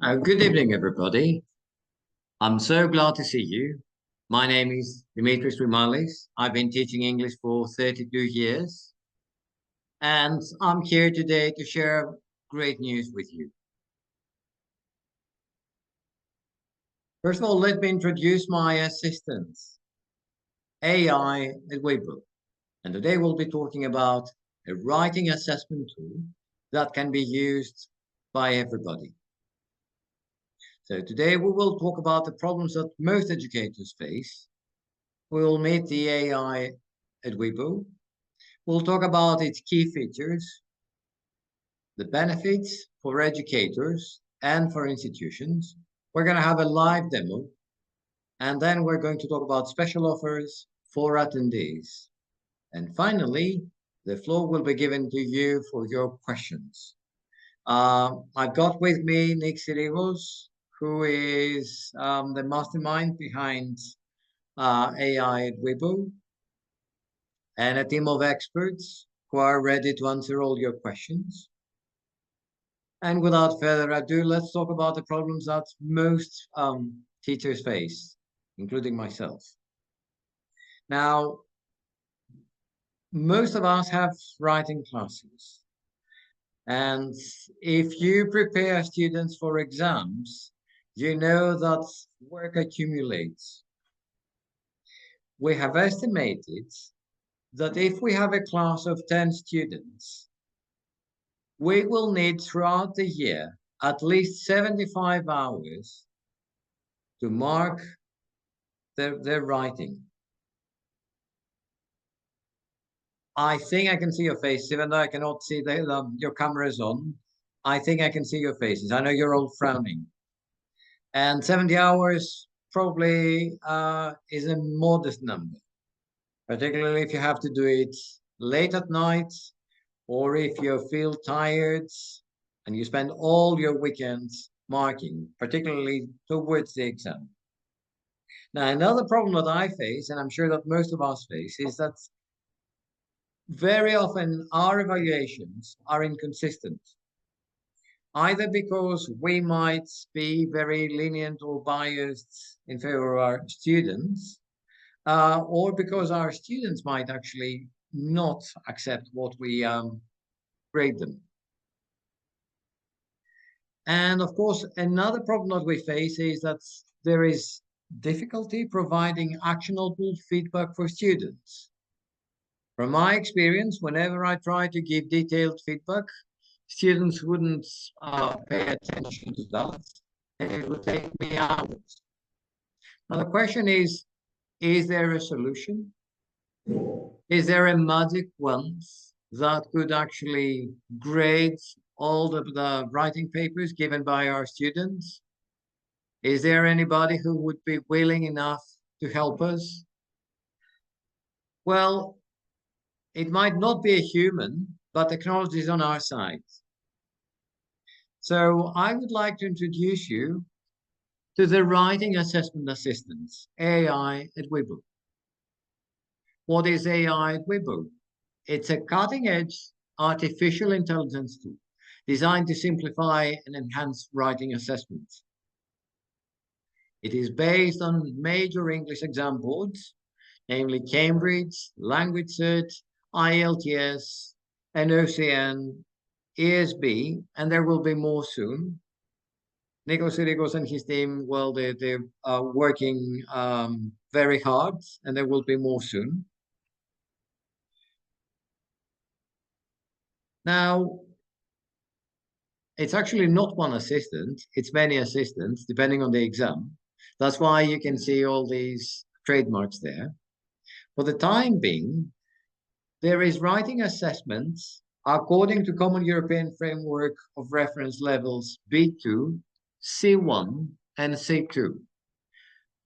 Good evening, everybody. I'm so glad to see you. My name is Dimitris Rimalis. I've been teaching English for 32 years, and I'm here today to share great news with you. First of all, let me introduce my assistant, AI EdWiBo. And today we'll be talking about a writing assessment tool that can be used by everybody. So today we will talk about the problems that most educators face. We will meet the AI EdWiBo. We'll talk about its key features, the benefits for educators and for institutions. We're going to have a live demo, and then we're going to talk about special offers for attendees. And finally, the floor will be given to you for your questions. I've got with me Nick Sirivos, who is the mastermind behind AI EdWiBo, and a team of experts who are ready to answer all your questions. And without further ado, let's talk about the problems that most teachers face, including myself. Now, most of us have writing classes. And if you prepare students for exams, you know that work accumulates. We have estimated that if we have a class of 10 students, we will need throughout the year at least 75 hours to mark their writing. I think I can see your face, even though I cannot see your cameras on. I think I can see your faces. I know you're all frowning. And 70 hours probably is a modest number, particularly if you have to do it late at night, or if you feel tired and you spend all your weekends marking, particularly towards the exam. Now, another problem that I face, and I'm sure that most of us face, is that very often our evaluations are inconsistent, either because we might be very lenient or biased in favor of our students, or because our students might actually not accept what we grade them. And of course, another problem that we face is that there is difficulty providing actionable feedback for students. From my experience, whenever I try to give detailed feedback, students wouldn't pay attention to that, and it would take me hours. Now, the question is there a solution? Is there a magic wand that could actually grade all the writing papers given by our students? Is there anybody who would be willing enough to help us? Well, it might not be a human, but technology is on our side. So I would like to introduce you to the Writing Assessment Assistants, AI EdWiBo. What is AI EdWiBo? It's a cutting-edge artificial intelligence tool designed to simplify and enhance writing assessments. It is based on major English exam boards, namely Cambridge, Language Cert, IELTS, and OCN, ESB, and there will be more soon. Nicholas Sirigos and his team, well, they're working very hard, and there will be more soon. Now, it's actually not one assistant, it's many assistants, depending on the exam. That's why you can see all these trademarks there. For the time being, there is writing assessments according to Common European Framework of Reference levels B2, C1, and C2.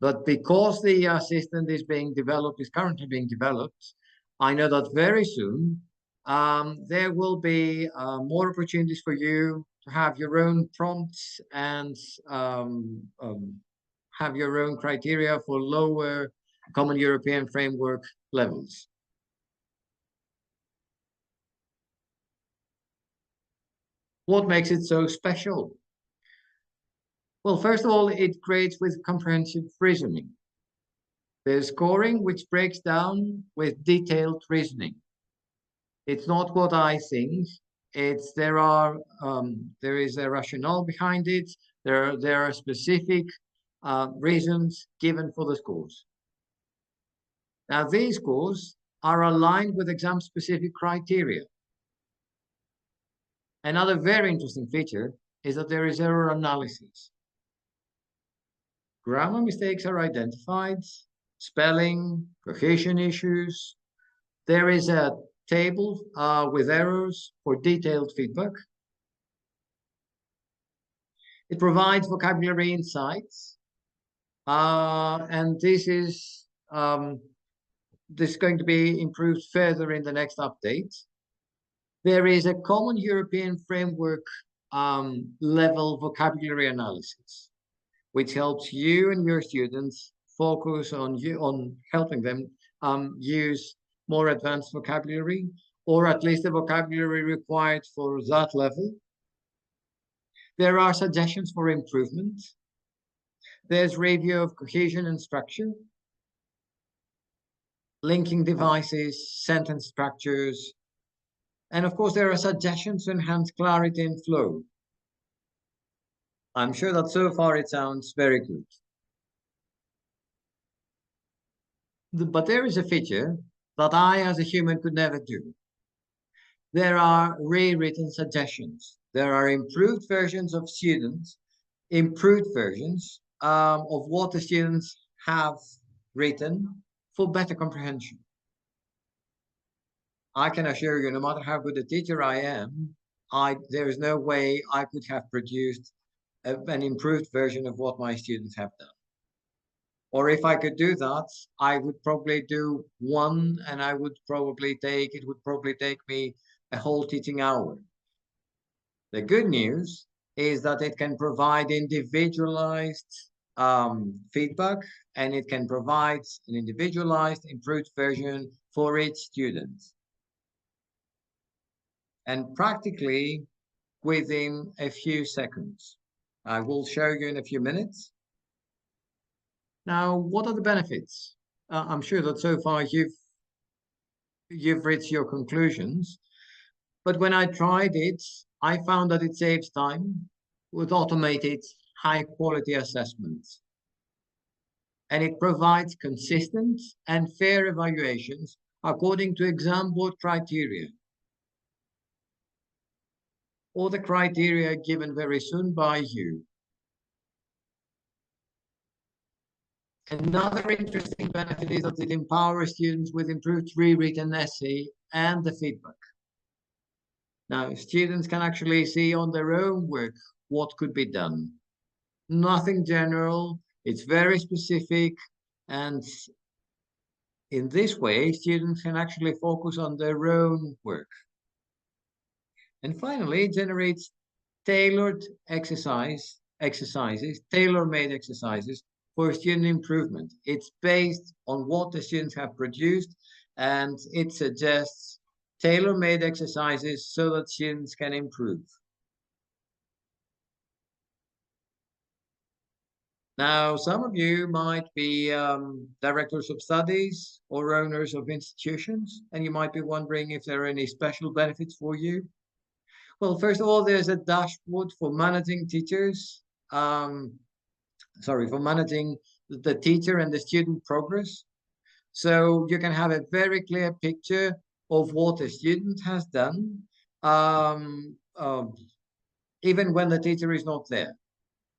But because the assistant is currently being developed, I know that very soon there will be more opportunities for you to have your own prompts and have your own criteria for lower Common European Framework levels. What makes it so special? Well, first of all, it grades with comprehensive reasoning. There's scoring, which breaks down with detailed reasoning. It's not what I think. It's there is a rationale behind it. There are specific reasons given for the scores. Now, these scores are aligned with exam-specific criteria. Another very interesting feature is that there is error analysis. Grammar mistakes are identified, spelling, cohesion issues. There is a table with errors for detailed feedback. It provides vocabulary insights, and this is going to be improved further in the next update. There is a common European framework level vocabulary analysis, which helps you and your students focus on helping them use more advanced vocabulary, or at least the vocabulary required for that level. There are suggestions for improvement. There's review of cohesion and structure, linking devices, sentence structures, and of course, there are suggestions to enhance clarity and flow. I'm sure that so far it sounds very good. But there is a feature that I, as a human, could never do. There are rewritten suggestions. There are improved versions of what the students have written for better comprehension. I can assure you, no matter how good a teacher I am, there is no way I could have produced an improved version of what my students have done. Or if I could do that, I would probably do one, and it would probably take me a whole teaching hour. The good news is that it can provide individualized feedback, and it can provide an individualized, improved version for each student. And practically within a few seconds. I will show you in a few minutes. Now, what are the benefits? I'm sure that so far you've reached your conclusions, but when I tried it, I found that it saves time with automated high quality assessments. And it provides consistent and fair evaluations according to exam board criteria, or the criteria given very soon by you. Another interesting benefit is that it empowers students with improved rewritten essay and the feedback. Now, students can actually see on their own work what could be done. Nothing general, it's very specific, and in this way, students can actually focus on their own work. And finally, it generates tailored tailor-made exercises for student improvement. It's based on what the students have produced, and it suggests tailor-made exercises so that students can improve. Now, some of you might be directors of studies or owners of institutions, and you might be wondering if there are any special benefits for you. Well, first of all, there's a dashboard for managing teachers. For managing the teacher and the student progress. So you can have a very clear picture of what a student has done, even when the teacher is not there.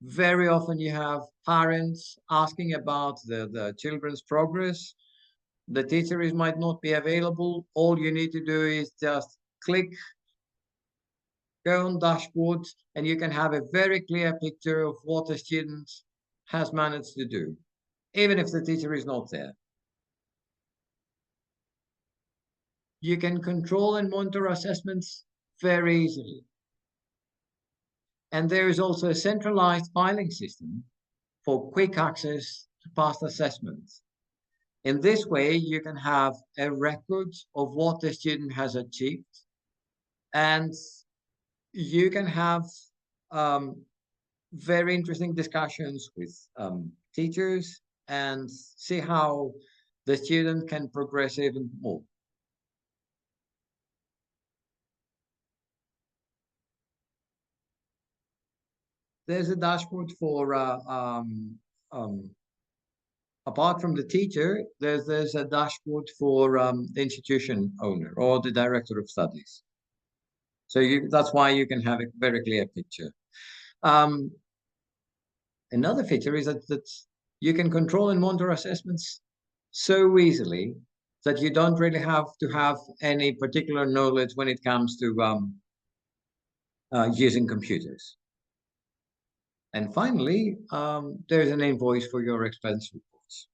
Very often you have parents asking about the children's progress. The teacher might not be available. All you need to do is just click, go on dashboard, and you can have a very clear picture of what the student has managed to do, even if the teacher is not there. You can control and monitor assessments very easily. And there is also a centralized filing system for quick access to past assessments. In this way, you can have a record of what the student has achieved, and you can have very interesting discussions with teachers and see how the student can progress even more. There's a dashboard for um, apart from the teacher, there's a dashboard for the institution owner or the director of studies. So that's why you can have a very clear picture. Um, Another feature is that you can control and monitor assessments so easily that you don't really have to have any particular knowledge when it comes to using computers. And finally, there's an invoice for your expense reports.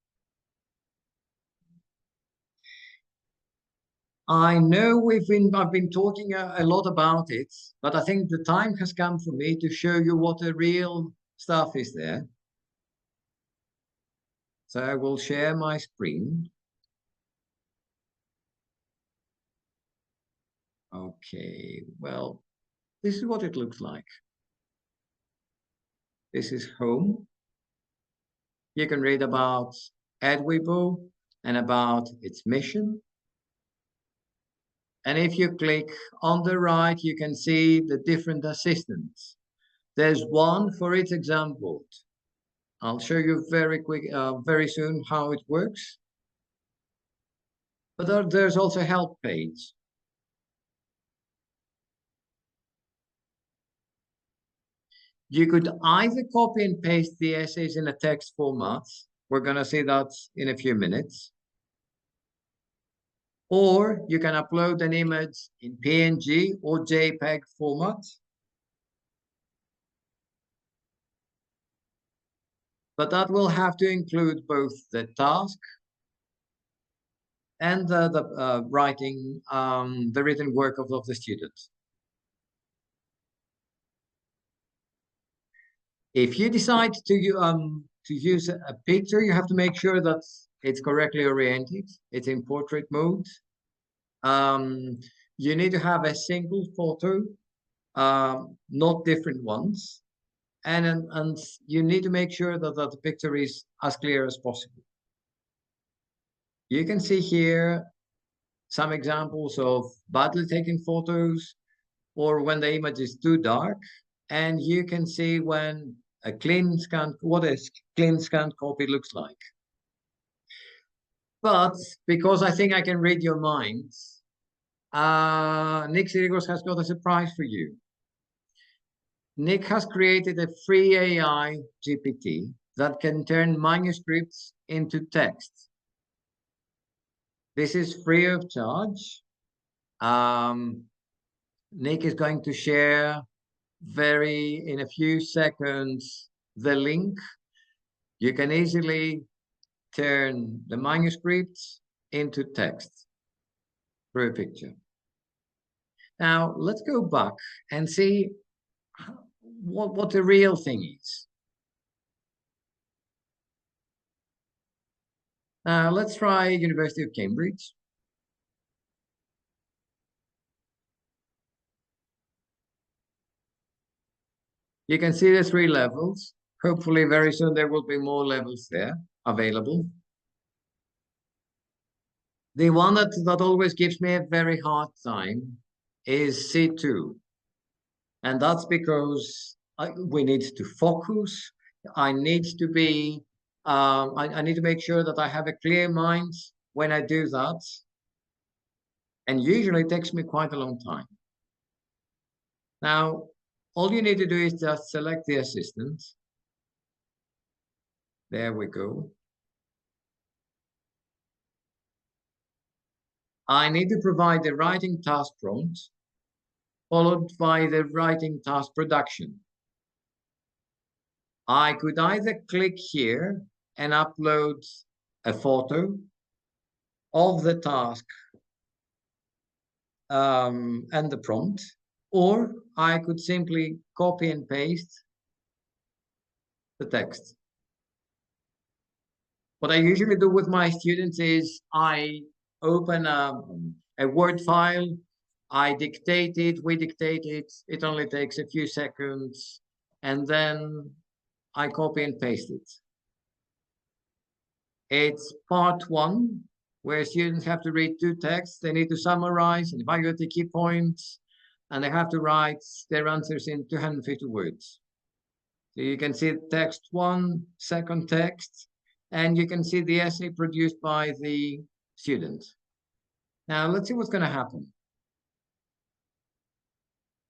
I know I've been talking a lot about it, but I think the time has come for me to show you what the real stuff is there. So I will share my screen. Okay, well, this is what it looks like. This is home. You can read about EdWiBo and about its mission. And if you click on the right, you can see the different assistants. There's one for each exam board. I'll show you very soon how it works. But there's also a help page. You could either copy and paste the essays in a text format. We're going to see that in a few minutes. Or you can upload an image in PNG or JPEG format. But that will have to include both the task and the writing, the written work of the student. If you decide to use a picture, you have to make sure that it's correctly oriented. It's in portrait mode. You need to have a single photo, not different ones, and you need to make sure that the picture is as clear as possible. You can see here some examples of badly taken photos or when the image is too dark, and you can see when a clean scan, what a clean scanned copy looks like. But because I think I can read your minds, Nick Sirigos has got a surprise for you. Nick has created a free AI GPT that can turn manuscripts into text. This is free of charge. Nick is going to share in a few seconds the link. You can easily turn the manuscripts into text through a picture. Now, let's go back and see what the real thing is. Now, let's try University of Cambridge. You can see the 3 levels. Hopefully, very soon there will be more levels there available. The one that always gives me a very hard time is C2. And that's because we need to focus. I need to be, I need to make sure that I have a clear mind when I do that. And usually it takes me quite a long time. Now, all you need to do is just select the assistant. There we go. I need to provide the writing task prompt, followed by the writing task production. I could either click here and upload a photo of the task and the prompt, or I could simply copy and paste the text. What I usually do with my students is I open a Word file, I dictate it, we dictate it, it only takes a few seconds, and then I copy and paste it. It's part one, where students have to read two texts. They need to summarize and evaluate the key points, and they have to write their answers in 250 words. So you can see text one, second text, and you can see the essay produced by the student. Now let's see what's going to happen.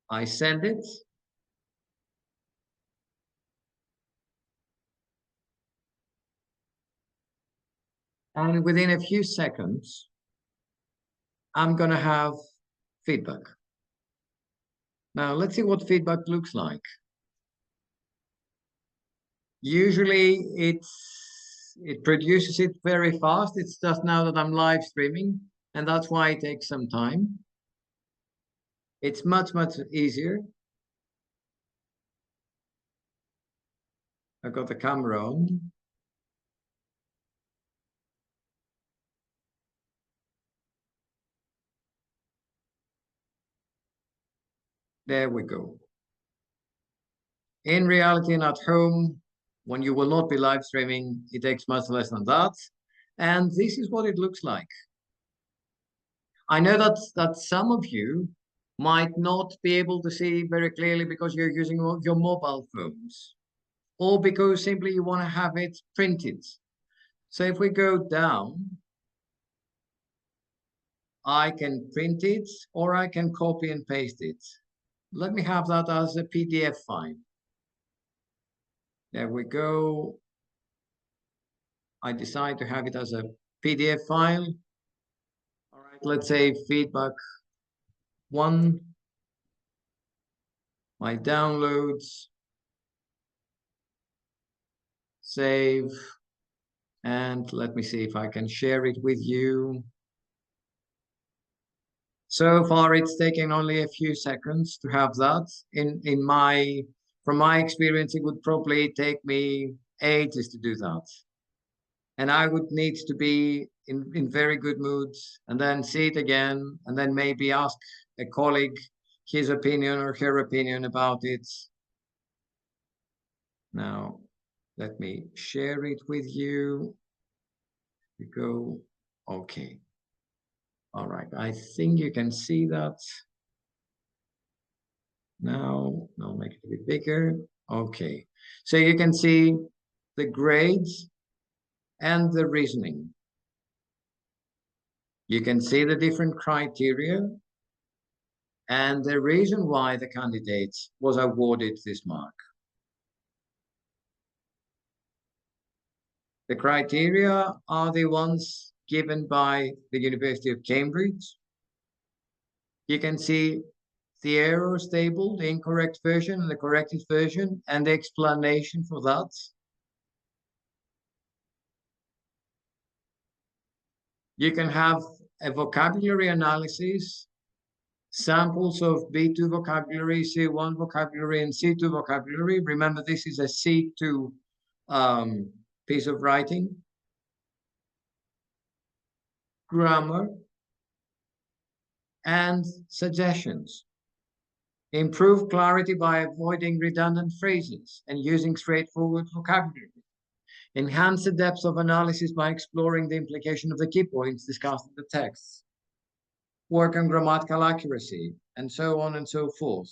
I send it. And within a few seconds, I'm going to have feedback. Now let's see what feedback looks like. Usually it produces it very fast. It's just now that I'm live streaming, and that's why it takes some time. It's much, much easier. I've got the camera on. There we go. In reality and at home, when you will not be live streaming, it takes much less than that. And this is what it looks like. I know that some of you might not be able to see very clearly because you're using your mobile phones, or because simply you want to have it printed. So if we go down, I can print it or I can copy and paste it. Let me have that as a PDF file. There we go. I decide to have it as a PDF file. All right, let's say feedback one, my downloads, save, and let me see if I can share it with you. So far, it's taken only a few seconds to have that. From my experience, it would probably take me ages to do that. And I would need to be in very good moods and then see it again and then maybe ask a colleague his opinion or her opinion about it. Now, let me share it with you. We go, okay. All right, I think you can see that. Now, I'll make it a bit bigger. Okay, so you can see the grades and the reasoning. You can see the different criteria and the reason why the candidate was awarded this mark. The criteria are the ones given by the University of Cambridge. You can see the errors table, the incorrect version and the corrected version, and the explanation for that. You can have a vocabulary analysis, samples of B2 vocabulary, C1 vocabulary, and C2 vocabulary. Remember, this is a C2 piece of writing. Grammar and suggestions. Improve clarity by avoiding redundant phrases and using straightforward vocabulary. Enhance the depth of analysis by exploring the implication of the key points discussed in the text. Work on grammatical accuracy, and so on and so forth.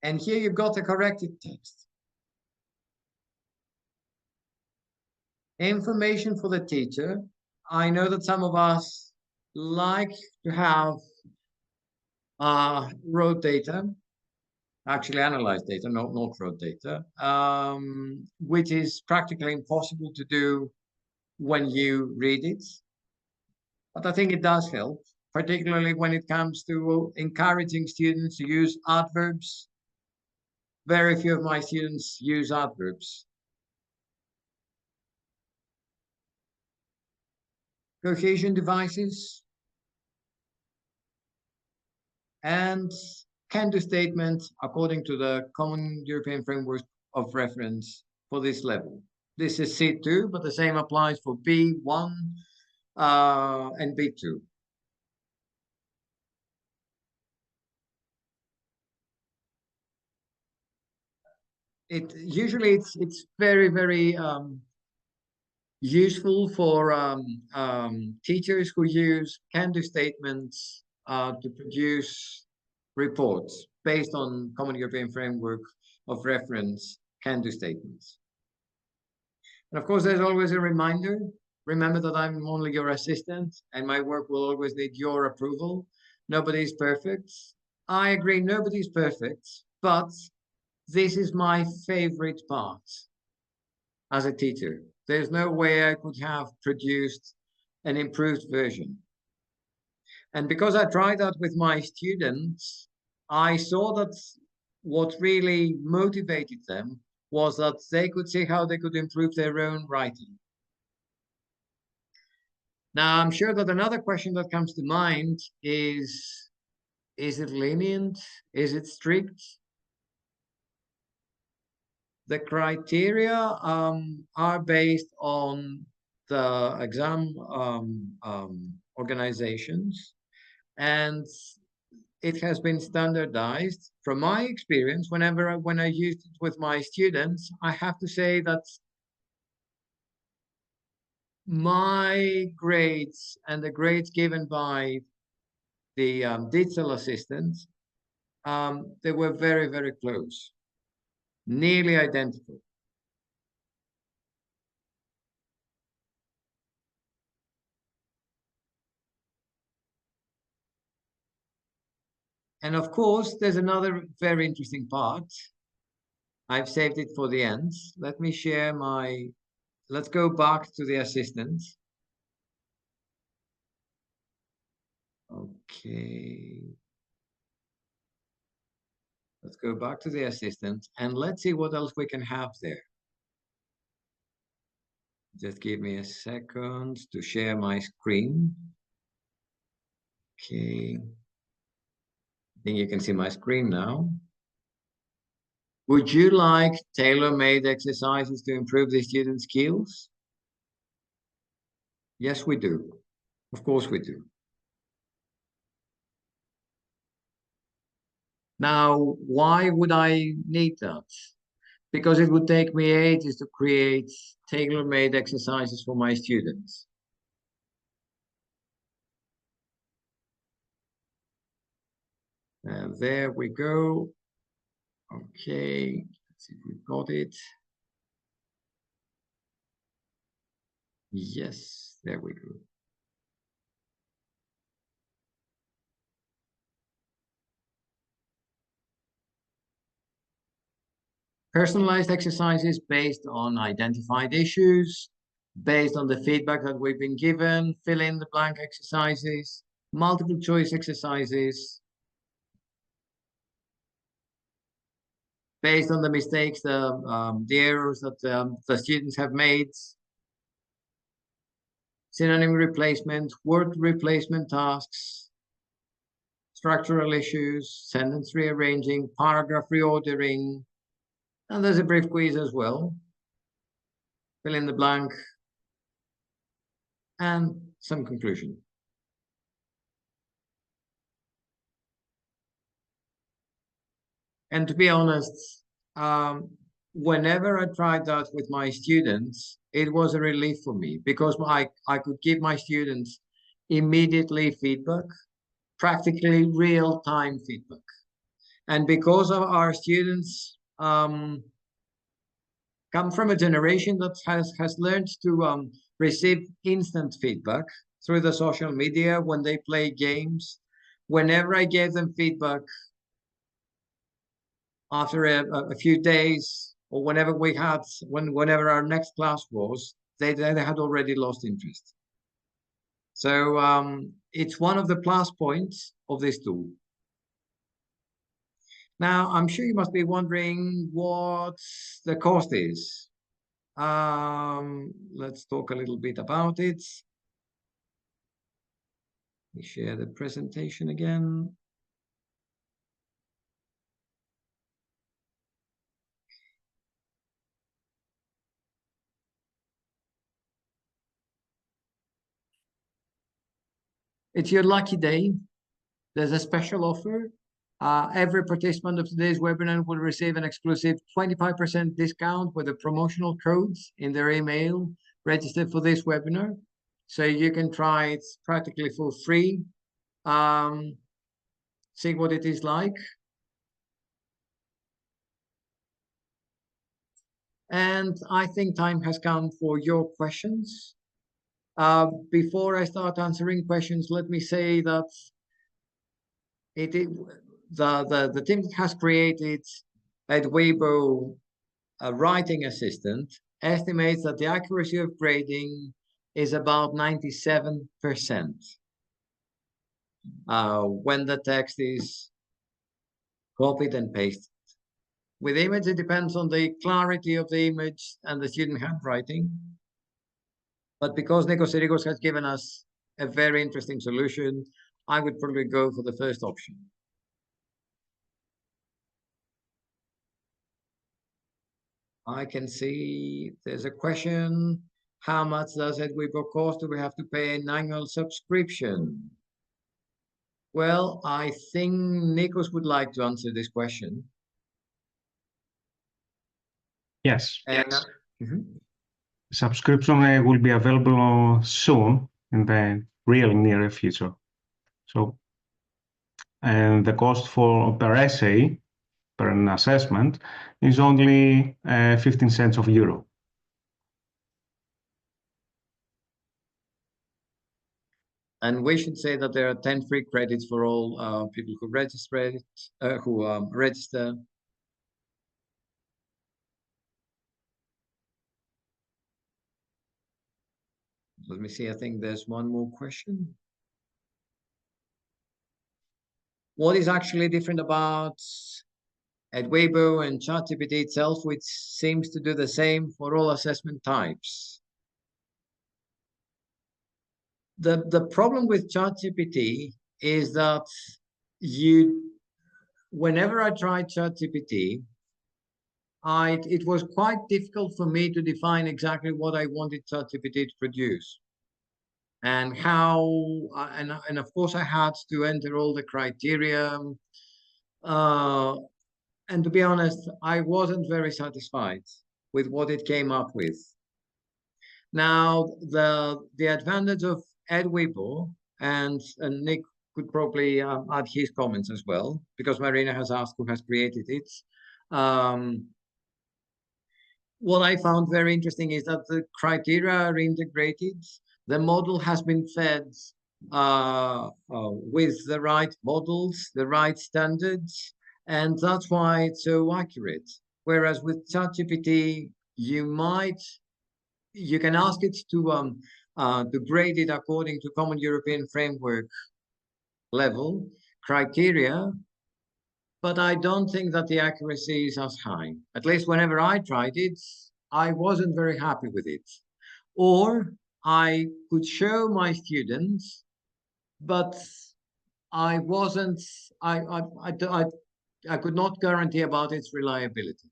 And here you've got the corrected text. Information for the teacher. I know that some of us like to have raw data, actually analyzed data, not raw data, which is practically impossible to do when you read it. But I think it does help, particularly when it comes to encouraging students to use adverbs. Very few of my students use adverbs. Cohesion devices and can-do statement according to the Common European Framework of Reference for this level. This is C2, but the same applies for B1 and B2. It's very useful for teachers who use can-do statements to produce reports based on Common European Framework of Reference can-do statements. And of course, there's always a reminder. Remember that I'm only your assistant and my work will always need your approval. Nobody's perfect. I agree, nobody's perfect, but this is my favorite part as a teacher. There's no way I could have produced an improved version. And because I tried that with my students, I saw that what really motivated them was that they could see how they could improve their own writing. Now, I'm sure that another question that comes to mind is it lenient? Is it strict? The criteria are based on the exam organizations, and it has been standardized. From my experience, when I used it with my students, I have to say that my grades and the grades given by the digital assistants, they were very close, nearly identical. And of course, there's another very interesting part. I've saved it for the end. Let me share my, let's go back to the assistant. Okay. Let's go back to the assistant and let's see what else we can have there. Just give me a second to share my screen. Okay. I think you can see my screen now. Would you like tailor-made exercises to improve the student skills? Yes, we do. Of course we do. Now, why would I need that? Because it would take me ages to create tailor-made exercises for my students. And there we go. Okay, let's see if we've got it. Yes, there we go. Personalized exercises based on identified issues, based on the feedback that we've been given, fill in the blank exercises, multiple choice exercises, based on the mistakes, the errors that the students have made, synonym replacement, word replacement tasks, structural issues, sentence rearranging, paragraph reordering, and there's a brief quiz as well. Fill in the blank, and some conclusion. And to be honest, whenever I tried that with my students, it was a relief for me because I could give my students immediately feedback, practically real-time feedback. And because of our students come from a generation that has learned to receive instant feedback through the social media when they play games, whenever I gave them feedback after a few days or whenever our next class was, they had already lost interest. So it's one of the plus points of this tool. Now, I'm sure you must be wondering what the cost is. Let's talk a little bit about it. Let me share the presentation again. It's your lucky day. There's a special offer. Every participant of today's webinar will receive an exclusive 25% discount with the promotional codes in their email registered for this webinar. So you can try it practically for free. See what it is like. And I think time has come for your questions. Before I start answering questions, let me say that the team that has created EdWiBo writing assistant estimates that the accuracy of grading is about 97% when the text is copied and pasted. With image, it depends on the clarity of the image and the student handwriting. But because Nikos Sirigos has given us a very interesting solution, I would probably go for the first option. I can see there's a question. How much does EdWiBo cost? Do we have to pay an annual subscription? Well, I think Nikos would like to answer this question. Yes. And, Subscription will be available soon in the real near future. So, and the cost for per essay, per an assessment, is only 15 cents of euro. And we should say that there are 10 free credits for all people who register. Let me see, I think there's one more question. What is actually different about EdWiBo and ChatGPT itself, which seems to do the same for all assessment types? The problem with ChatGPT is that whenever I tried ChatGPT, it was quite difficult for me to define exactly what I wanted ChatGPT to produce. And how, and of course I had to enter all the criteria. And to be honest, I wasn't very satisfied with what it came up with. Now, the advantage of EdWiBo, and Nick could probably add his comments as well, because Marina has asked who has created it. What I found very interesting is that the criteria are integrated. The model has been fed with the right models, the right standards, and that's why it's so accurate. Whereas with ChatGPT, you can ask it to grade it according to Common European Framework level criteria, but I don't think that the accuracy is as high. At least whenever I tried it, I wasn't very happy with it. Or I could show my students, but I wasn't, I could not guarantee about its reliability.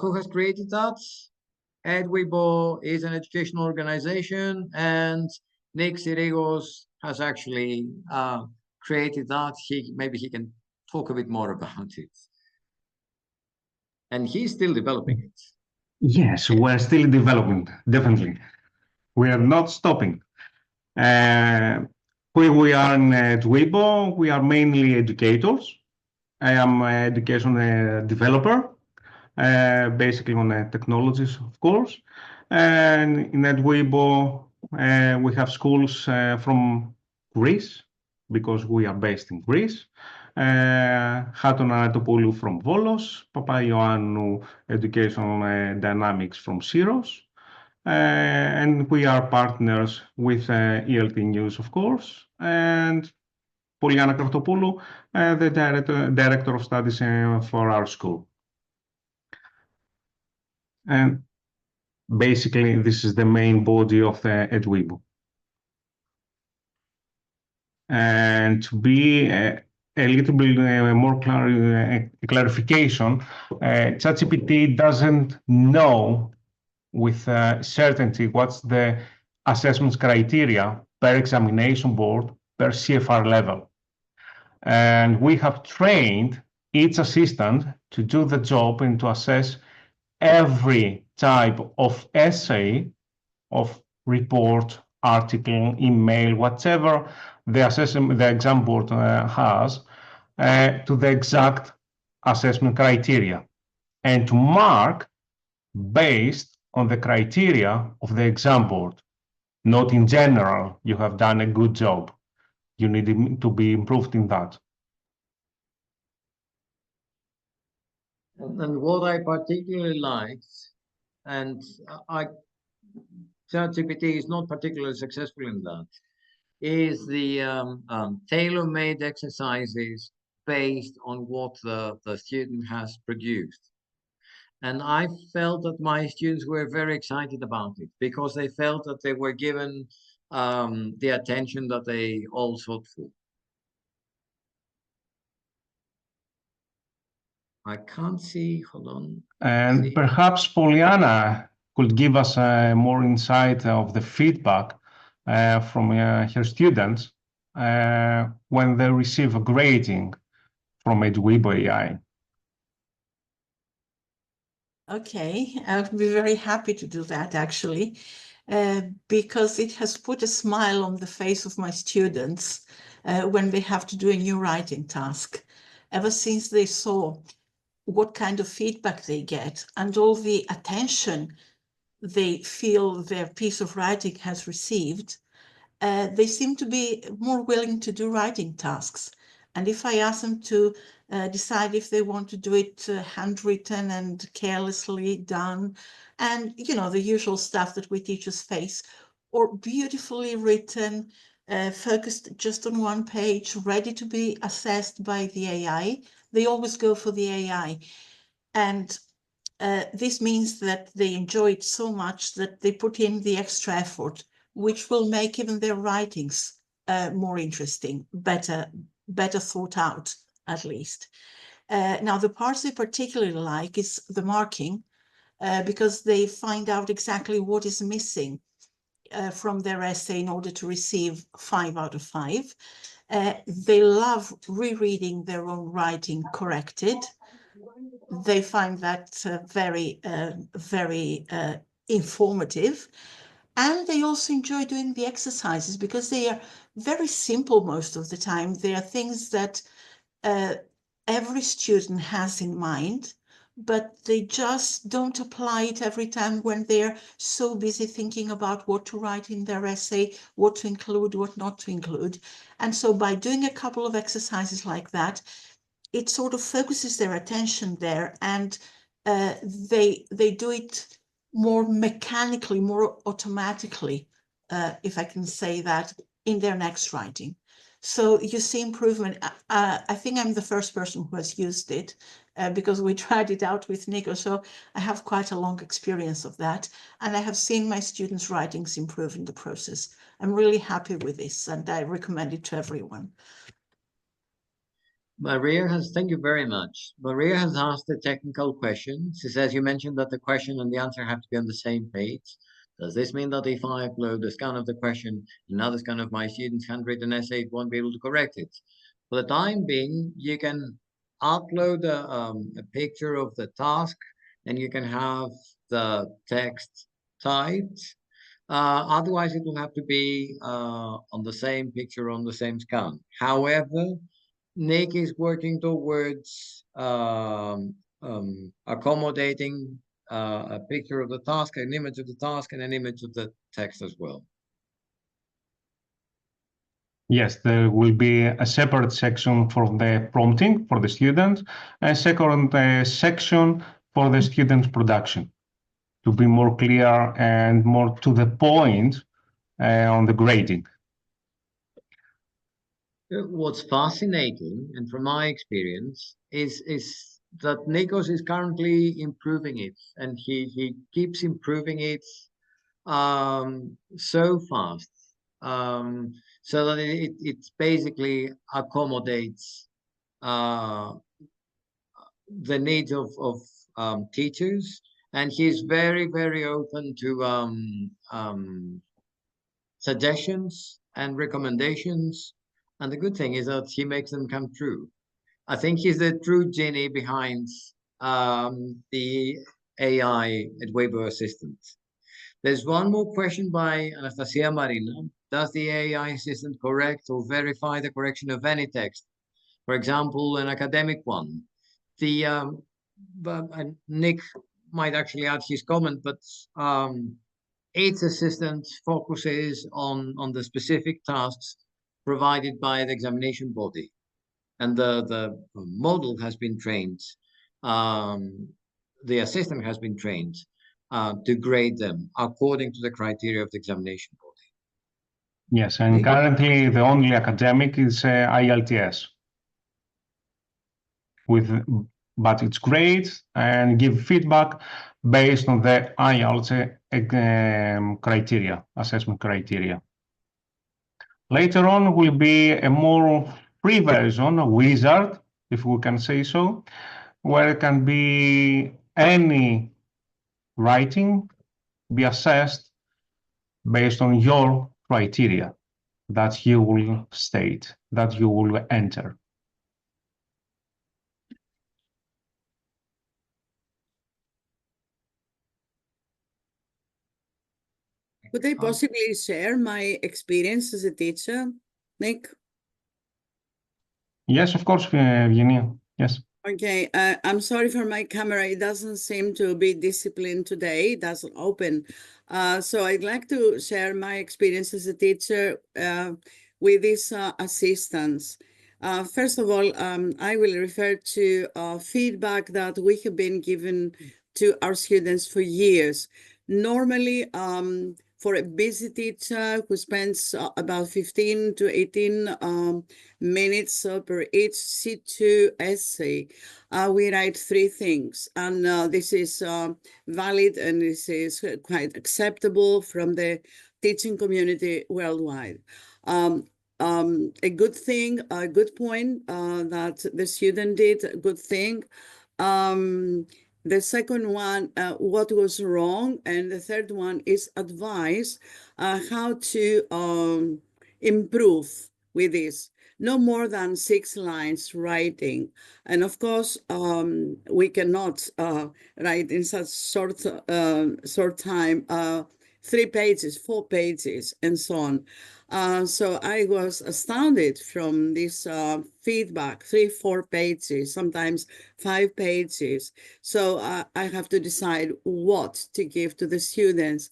Who has created that? EdWiBo is an educational organization, and Nick Sirigos has actually created that. Maybe he can talk a bit more about it. And he's still developing it. Yes, we're still developing, definitely. We are not stopping. Where we are in EdWiBo, we are mainly educators. I am an education developer, basically on technologies, of course. And in EdWiBo, we have schools from Greece, because we are based in Greece. Haton Anatopoulou from Volos, Papaioannou Education Dynamics from Syros. And we are partners with ELT News, of course, and Poliana Kartopoulou, the director of studies for our school. And basically, this is the main body of the EdWiBo. And to be a little bit more clarification, ChatGPT doesn't know with certainty what's the assessment criteria per examination board, per CFR level. And we have trained each assistant to do the job and to assess every type of essay, of report, article, email, whatever the exam board has, to the exact assessment criteria, and to mark based on the criteria of the exam board. Not in general, you have done a good job. You need to be improved in that. And what I particularly liked, and ChatGPT is not particularly successful in that, is the tailor-made exercises based on what the student has produced. And I felt that my students were very excited about it because they felt that they were given the attention that they all sought for. I can't see, hold on. And perhaps Poliana could give us more insight of the feedback from her students when they receive a grading from EdWiBo AI. Okay, I would be very happy to do that actually, because it has put a smile on the face of my students when they have to do a new writing task. Ever since they saw what kind of feedback they get and all the attention they feel their piece of writing has received, they seem to be more willing to do writing tasks. And if I ask them to decide if they want to do it handwritten and carelessly done, and the usual stuff that we teachers face, or beautifully written, focused just on one page, ready to be assessed by the AI, they always go for the AI. And this means that they enjoy it so much that they put in the extra effort, which will make even their writings more interesting, better thought out, at least. Now, the parts they particularly like is the marking, because they find out exactly what is missing from their essay in order to receive 5 out of 5. They love rereading their own writing corrected. They find that very informative. And they also enjoy doing the exercises because they are very simple most of the time. They are things that every student has in mind, but they just don't apply it every time when they're so busy thinking about what to write in their essay, what to include, what not to include. And so by doing a couple of exercises like that, it sort of focuses their attention there, and they do it more mechanically, more automatically, if I can say that, in their next writing. So you see improvement. I think I'm the first person who has used it because we tried it out with Nico. So I have quite a long experience of that. And I have seen my students' writings improve in the process. I'm really happy with this and I recommend it to everyone. Thank you very much. Maria has asked a technical question. She says, you mentioned that the question and the answer have to be on the same page. Does this mean that if I upload a scan of the question, another scan of my student's handwritten essay, it won't be able to correct it? For the time being, you can upload a picture of the task and you can have the text typed. Otherwise, it will have to be on the same picture, on the same scan. However, Nick is working towards accommodating a picture of the task, an image of the task, and an image of the text as well. Yes, there will be a separate section for the prompting for the student, and a second section for the student production to be more clear and more to the point on the grading. What's fascinating, and from my experience, is that Nikos is currently improving it, and he keeps improving it so fast, so that it basically accommodates the needs of teachers, and he's very open to suggestions and recommendations. And the good thing is that he makes them come true. I think he's the true genie behind the AI EdWiBo assistant. There's one more question by Anastasia Marina. Does the AI assistant correct or verify the correction of any text? For example, an academic one. And Nick might actually add his comment, but its assistant focuses on the specific tasks provided by the examination body. And the model has been trained, the assistant has been trained to grade them according to the criteria of the examination body. Yes, and currently the only academic is IELTS. But it's great and give feedback based on the IELTS criteria, assessment criteria. Later on will be a more free version, a wizard, if we can say so, where it can be any writing be assessed based on your criteria that you will state, that you will enter. Could I possibly share my experience as a teacher, Nick? Yes, of course, Eugenia. Yes. Okay, I'm sorry for my camera. It doesn't seem to be disciplined today. It doesn't open. So I'd like to share my experience as a teacher with these assistants. First of all, I will refer to feedback that we have been given to our students for years. Normally, for a busy teacher who spends about 15 to 18 minutes per each C2 essay, we write 3 things. And this is valid and this is quite acceptable from the teaching community worldwide. A good thing, a good point that the student did, a good thing. The second one, what was wrong, and the third one is advice, how to improve with this. No more than 6 lines writing, and of course, we cannot write in such short time 3 pages, 4 pages, and so on. So I was astounded from this feedback, 3, 4 pages, sometimes 5 pages. So I have to decide what to give to the students.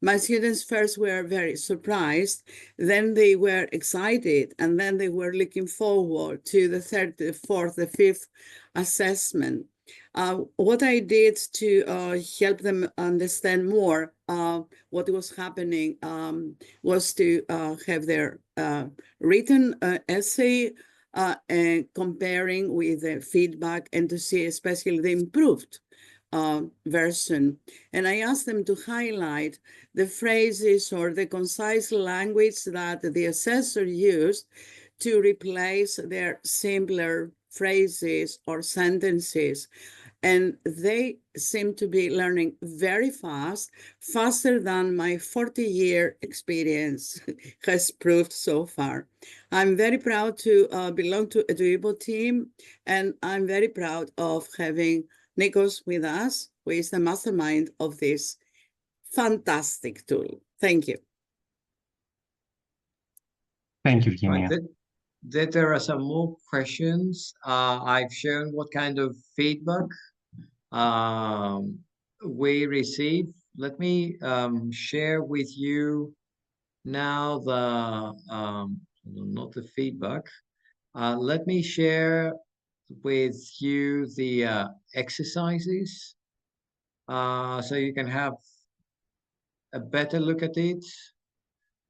My students first were very surprised, then they were excited, and then they were looking forward to the 3rd, the 4th, the 5th assessment. What I did to help them understand more what was happening was to have their written essay and comparing with the feedback and to see especially the improved version. And I asked them to highlight the phrases or the concise language that the assessor used to replace their simpler phrases or sentences. And they seem to be learning very fast, faster than my 40-year experience has proved so far. I'm very proud to belong to EdWiBo team, and I'm very proud of having Nikos with us, who is the mastermind of this fantastic tool. Thank you. Thank you, Eugenia. There are some more questions. I've shown what kind of feedback we receive. Let me share with you now the not the feedback. Let me share with you the exercises so you can have a better look at it.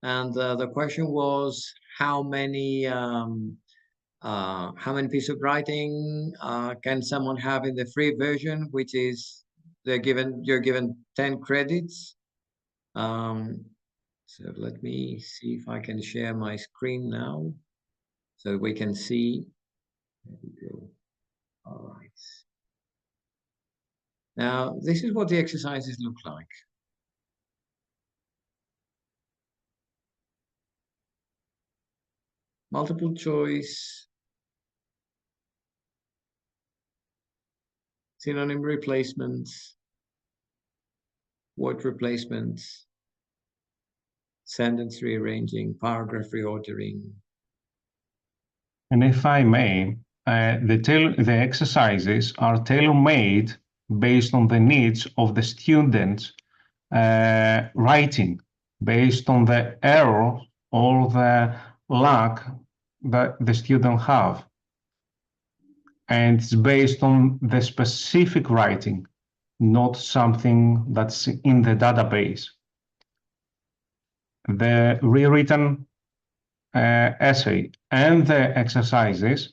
And the question was how many pieces of writing can someone have in the free version, which is you're given 10 credits. So let me see if I can share my screen now so we can see. There we go. All right. Now, this is what the exercises look like. multiple choice, synonym replacements, word replacements, sentence rearranging, paragraph reordering. And if I may, the exercises are tailor-made based on the needs of the students writing, based on the error or the lack that the student have. And it's based on the specific writing, not something that's in the database. The rewritten essay and the exercises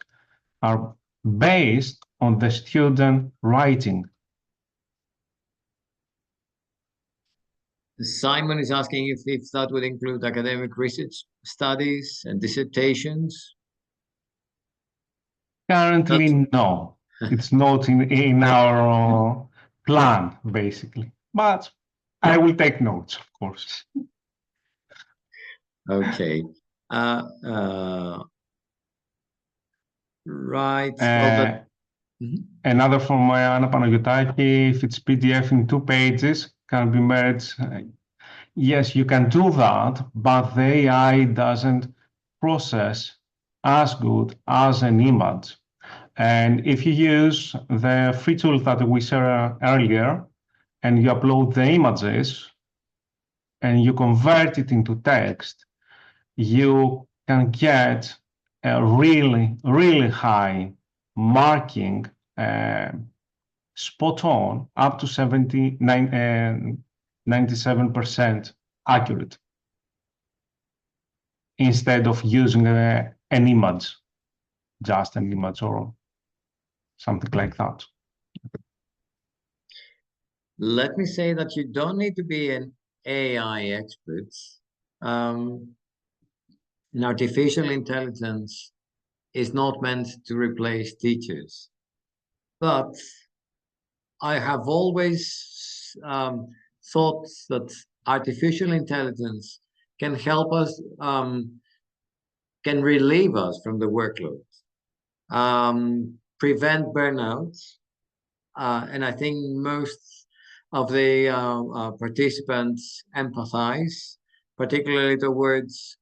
are based on the student writing. Simon is asking if that would include academic research studies and dissertations. Currently, no, it's not in our plan, basically. But I will take notes, of course. Okay. Right. Well, Another from Anna Panagiotakis, if it's PDF in 2 pages, can be merged. Yes, you can do that, but the AI doesn't process as good as an image. And if you use the free tool that we shared earlier, and you upload the images, and you convert it into text, you can get a really, really high marking, spot on, up to 97% accurate, instead of using an image, just an image or something like that. let me say that you don't need to be an AI expert. An artificial intelligence is not meant to replace teachers. But I have always thought that artificial intelligence can help us, can relieve us from the workload, prevent burnout. And I think most of the participants empathize, particularly towards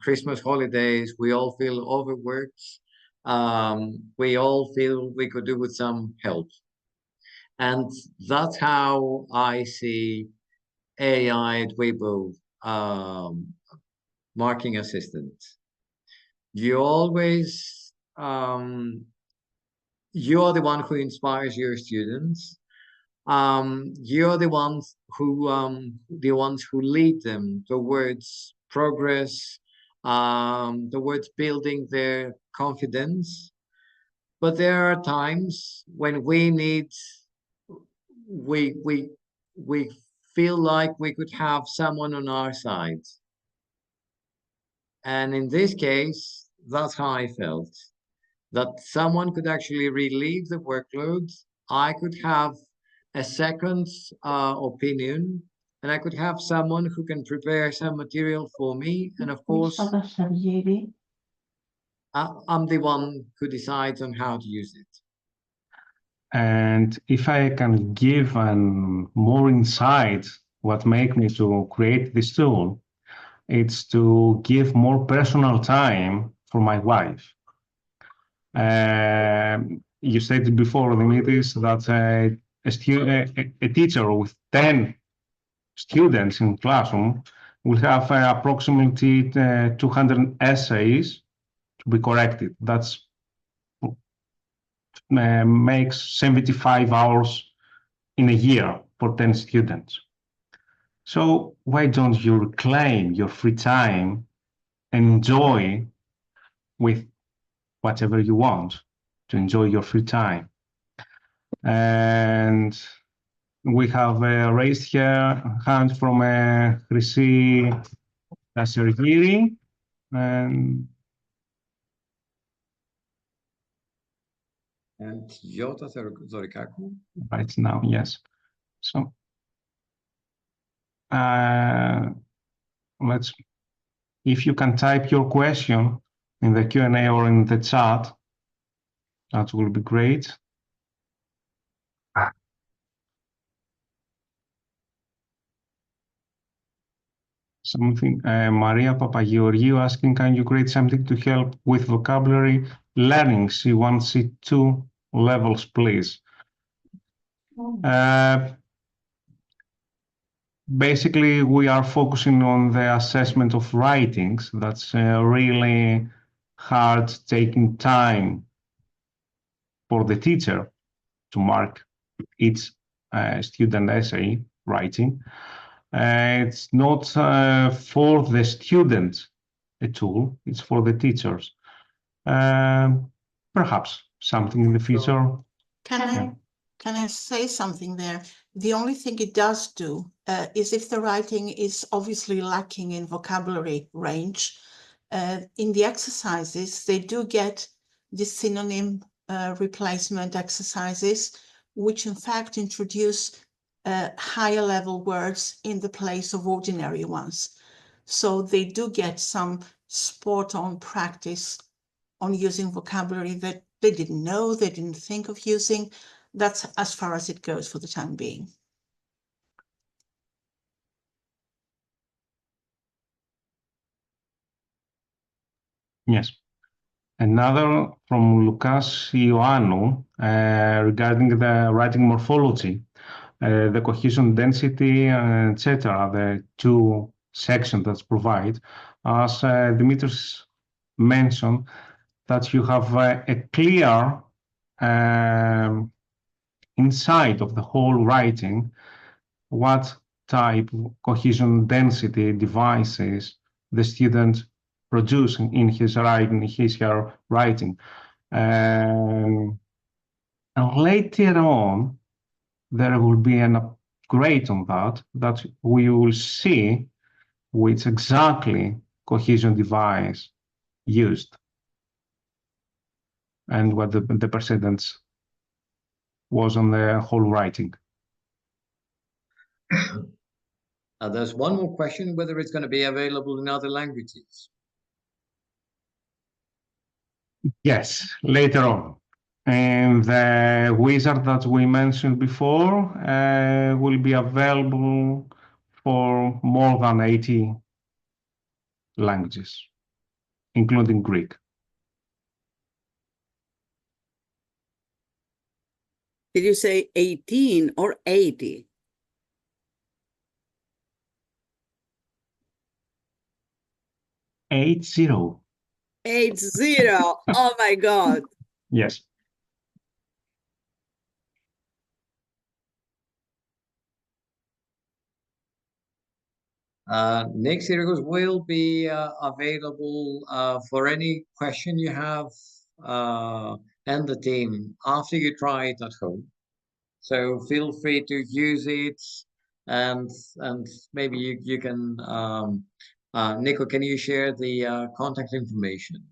Christmas holidays. We all feel overworked. We all feel we could do with some help. And that's how I see AI EdWiBo marking assistant. You always, you're the one who inspires your students. You're the ones who lead them towards progress, towards building their confidence. But there are times when we feel like we could have someone on our side. And in this case, that's how I felt, that someone could actually relieve the workload. I could have a second opinion, and I could have someone who can prepare some material for me. And of course, I'm the one who decides on how to use it. And if I can give more insight, what made me to create this tool, it's to give more personal time for my wife. You said before, Dimitris, that a teacher with 10 students in classroom will have approximately 200 essays to be corrected. That's makes 75 hours in a year for 10 students. So why don't you reclaim your free time and enjoy with whatever you want to enjoy your free time? And we have raised here hand from Chrissy Sergiri, and Yota Zorikaku. right now, yes. So let's, if you can type your question in the Q&A or in the chat. That will be great. Something, Maria Papageorgiou asking, can you create something to help with vocabulary learning, C1, C2 levels, please? Basically, we are focusing on the assessment of writings. That's really hard, taking time for the teacher to mark each student essay writing. It's not for the students a tool, it's for Perhaps something in the future. Can I say something there? The only thing it does do is if the writing is obviously lacking in vocabulary range, in the exercises, they do get the synonym replacement exercises, which in fact introduce higher level words in the place of ordinary ones. So they do get some spot on practice on using vocabulary that they didn't know, they didn't think of using. That's as far as it goes for the time being. Yes. Another from Lucas Ioannou regarding the writing morphology, the cohesion density, etc., the two sections that provide. As Dimitris mentioned, that you have a clear insight of the whole writing, what type of cohesion density devices the student produce in his writing, her writing. And later on, there will be an upgrade on that we will see which exactly cohesion device used and what the percentage was on the whole writing. There's one more question, whether it's going to be available in other languages. Yes, later on. And the wizard that we mentioned before will be available for more than 80 languages, including Greek. Did you say 18 or 80? 80. 80. Oh my God. Yes. Next series will be available for any question you have and the team after you try it at home. So feel free to use it, and maybe you can Nico, can you share the contact information?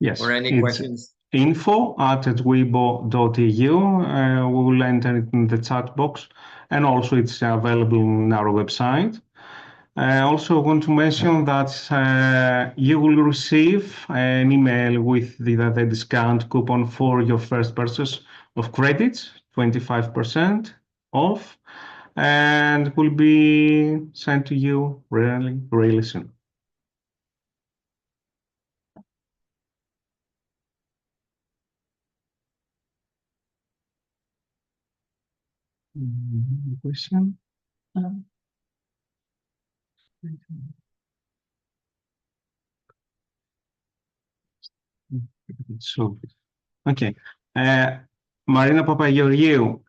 Yes. For any questions? info@edwibo.eu. We will enter it in the chat box, and also it's available on our website. I also want to mention that you will receive an email with the discount coupon for your first purchase of credits, 25% off, and will be sent to you really, really soon. Question? So, okay. Marina Papageorgiou,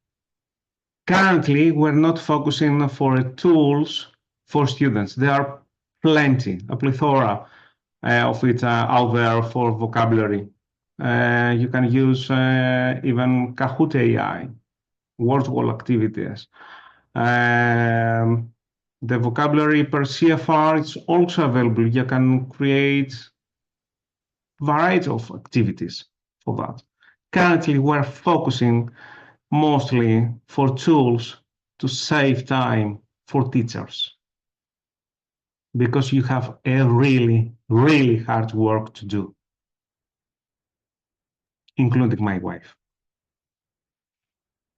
currently we're not focusing for tools for students. There are plenty, a plethora of it out there for vocabulary. You can use even Kahoot AI, word wall activities. The vocabulary per CFR is also available. You can create variety of activities for that. Currently, we're focusing mostly for tools to save time for teachers, because you have a really, really hard work to do, including my wife.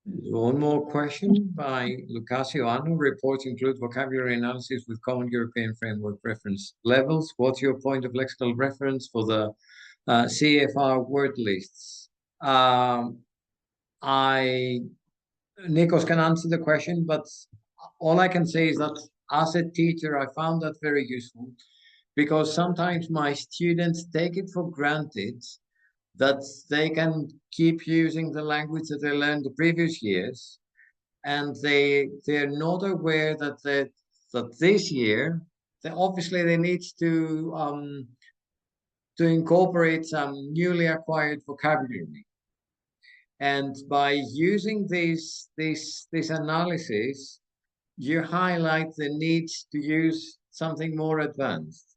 One more question by Lucas Ioannou. Reports include vocabulary analysis with common European framework reference levels. What's your point of lexical reference for the CFR word lists? Nikos can answer the question, but all I can say is that as a teacher, I found that very useful because sometimes my students take it for granted that they can keep using the language that they learned the previous years, and they're not aware that that this year obviously they need to incorporate some newly acquired vocabulary. And by using this analysis, you highlight the need to use something more advanced.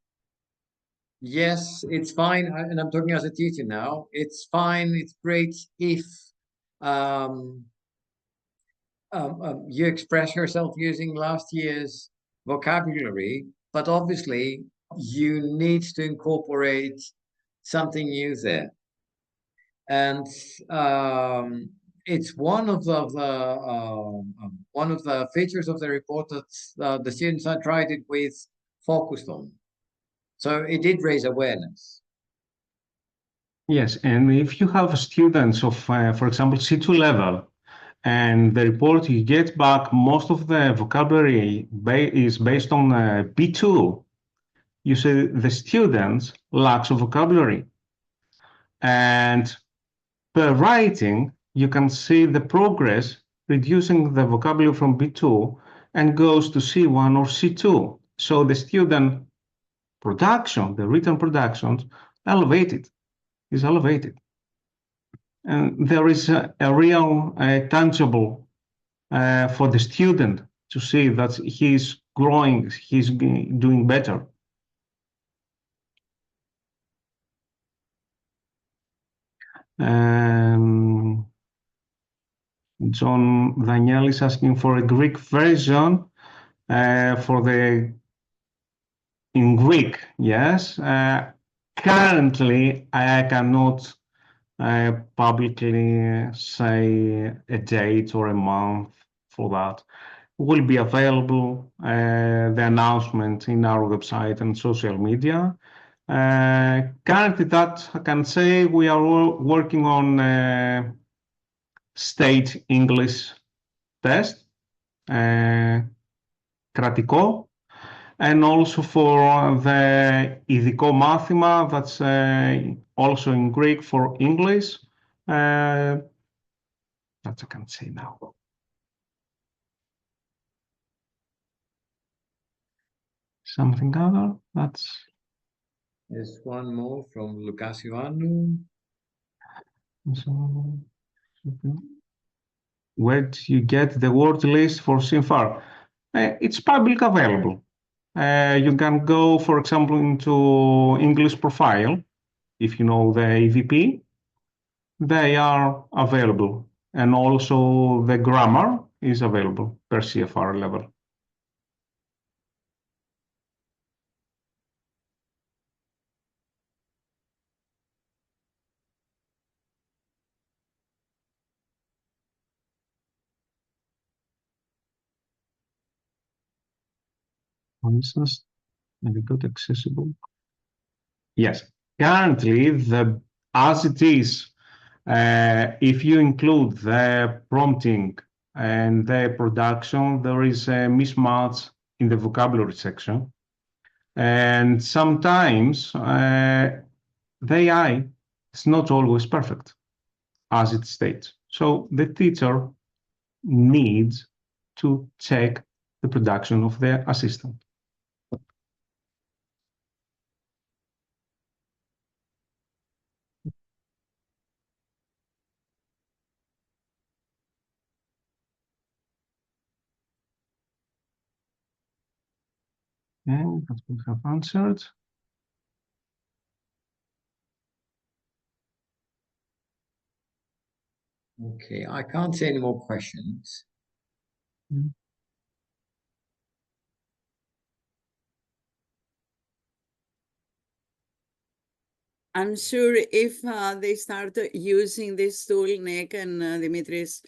Yes, it's fine, and I'm talking as a teacher now. It's fine, it's great if you express yourself using last year's vocabulary, but obviously you need to incorporate something new there. And it's one of the features of the report that the students I tried it with focused on. So it did raise awareness. Yes, and if you have students of, for example, C2 level, and the report you get back, most of the vocabulary is based on B2, you see the students lacks of vocabulary. And per writing, you can see the progress reducing the vocabulary from B2 and goes to C1 or C2. So the student production, the written productions, is elevated. And there is a real tangible for the student to see that he's growing, he's doing better. John Daniel is asking for a Greek version in Greek, yes. Currently, I cannot publicly say a date or a month for that. Will be available the announcement in our website and social media. Currently, that I can say we are working on state English test, κρατικό, and also for the ειδικό μάθημα, that's also in Greek for English. That I can say now. Something other? There's one more from Lucas Ioannou. So, where do you get the word list for SINFAR? It's public available. You can go, for example, into English profile, if you know the EVP. They are available. And also the grammar is available per CFR level. For instance, very good accessible. Yes, currently, as it is, if you include the prompting and the production, there is a mismatch in the vocabulary section. And sometimes the AI is not always perfect, as it states. So the teacher needs to check the production of the assistant. And that we have answered. Okay, I can't see any more questions. I'm sure if they start using this tool, Nick and Dimitris,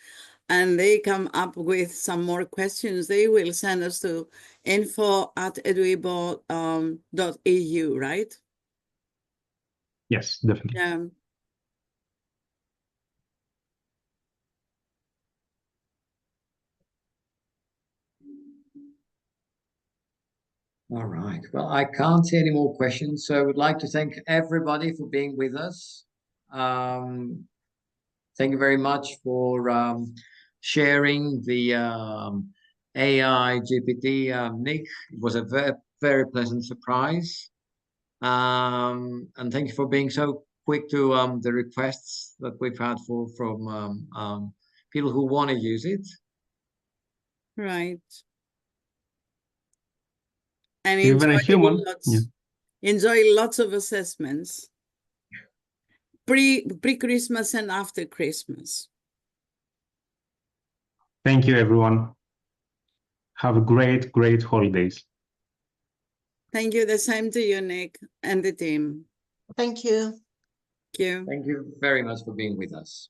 and they come up with some more questions, they will send us to info@edwibo.eu, right? Yes, definitely. Yeah. All right. Well, I can't see any more questions, so I would like to thank everybody for being with us. Thank you very much for sharing the AI GPT, Nick. It was a very, very pleasant surprise. And thank you for being so quick to the requests that we've had from people who want to use it. Right. And Even a human. enjoy lots of assessments. Pre-Christmas and after Christmas. Thank you, everyone. Have a great, great holidays. Thank you. The same to you, Nick, and the team. Thank you. Thank you. Thank you very much for being with us.